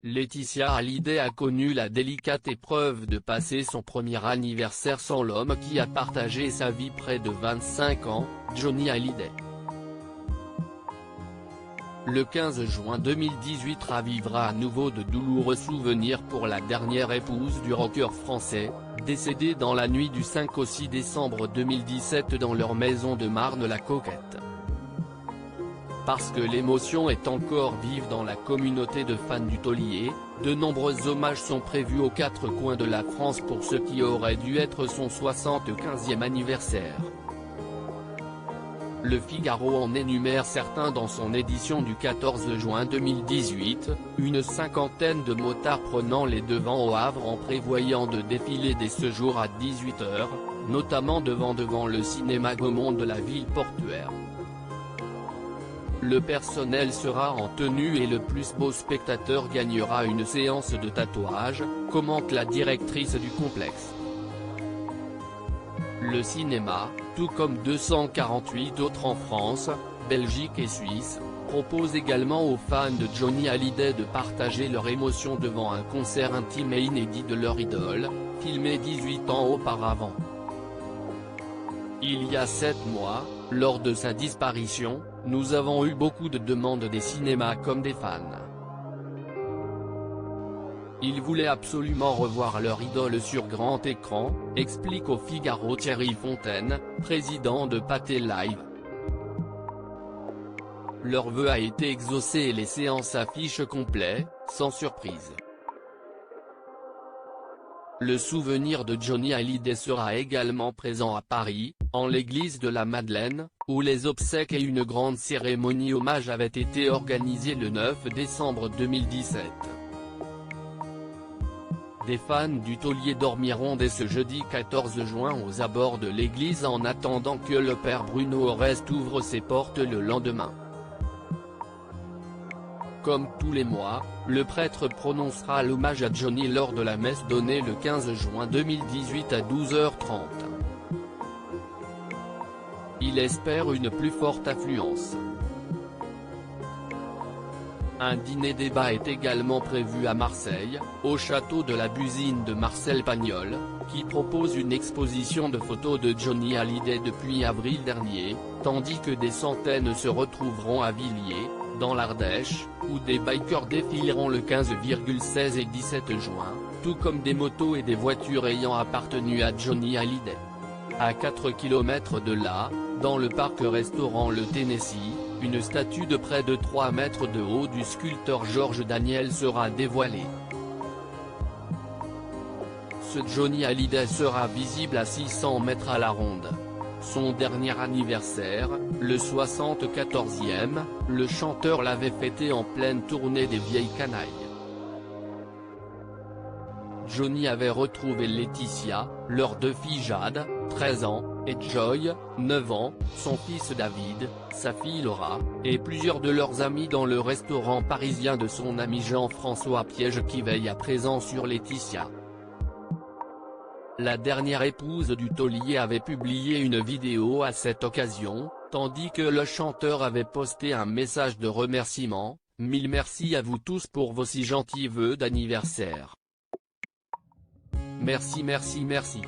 Laetitia Hallyday a connu la délicate épreuve de passer son premier anniversaire sans l'homme qui a partagé sa vie près de 25 ans, Johnny Hallyday. Le 15 juin 2018 ravivera à nouveau de douloureux souvenirs pour la dernière épouse du rocker français, décédée dans la nuit du 5 au 6 décembre 2017 dans leur maison de Marne-la-Coquette. Parce que l'émotion est encore vive dans la communauté de fans du taulier, de nombreux hommages sont prévus aux quatre coins de la France pour ce qui aurait dû être son 75e anniversaire. Le Figaro en énumère certains dans son édition du 14 juin 2018, une cinquantaine de motards prenant les devants au Havre en prévoyant de défiler dès ce jour à 18 h, notamment devant le cinéma Gaumont de la ville portuaire. Le personnel sera en tenue et le plus beau spectateur gagnera une séance de tatouage, commente la directrice du complexe. Le cinéma, tout comme 248 autres en France, Belgique et Suisse, propose également aux fans de Johnny Hallyday de partager leur émotion devant un concert intime et inédit de leur idole, filmé 18 ans auparavant. Il y a 7 mois, lors de sa disparition, nous avons eu beaucoup de demandes des cinémas comme des fans. Ils voulaient absolument revoir leur idole sur grand écran, explique au Figaro Thierry Fontaine, président de Pathé Live. Leur vœu a été exaucé et les séances affichent complet, sans surprise. Le souvenir de Johnny Hallyday sera également présent à Paris, en l'église de la Madeleine, où les obsèques et une grande cérémonie hommage avaient été organisées le 9 décembre 2017. Des fans du taulier dormiront dès ce jeudi 14 juin aux abords de l'église en attendant que le père Bruno Oreste ouvre ses portes le lendemain. Comme tous les mois, le prêtre prononcera l'hommage à Johnny lors de la messe donnée le 15 juin 2018 à 12h30. Il espère une plus forte affluence. Un dîner-débat est également prévu à Marseille, au château de la Busine de Marcel Pagnol, qui propose une exposition de photos de Johnny Hallyday depuis avril dernier, tandis que des centaines se retrouveront à Villiers, dans l'Ardèche, où des bikers défileront le 15, 16 et 17 juin, tout comme des motos et des voitures ayant appartenu à Johnny Hallyday. À 4 km de là, dans le parc-restaurant Le Tennessee, une statue de près de 3 mètres de haut du sculpteur Georges Daniel sera dévoilée. Ce Johnny Hallyday sera visible à 600 mètres à la ronde. Son dernier anniversaire, le 74e, le chanteur l'avait fêté en pleine tournée des Vieilles Canailles. Johnny avait retrouvé Laetitia, leurs deux filles Jade, 13 ans, et Joy, 9 ans, son fils David, sa fille Laura, et plusieurs de leurs amis dans le restaurant parisien de son ami Jean-François Piège qui veille à présent sur Laetitia. La dernière épouse du taulier avait publié une vidéo à cette occasion, tandis que le chanteur avait posté un message de remerciement, « Mille merci à vous tous pour vos si gentils vœux d'anniversaire. Merci merci merci.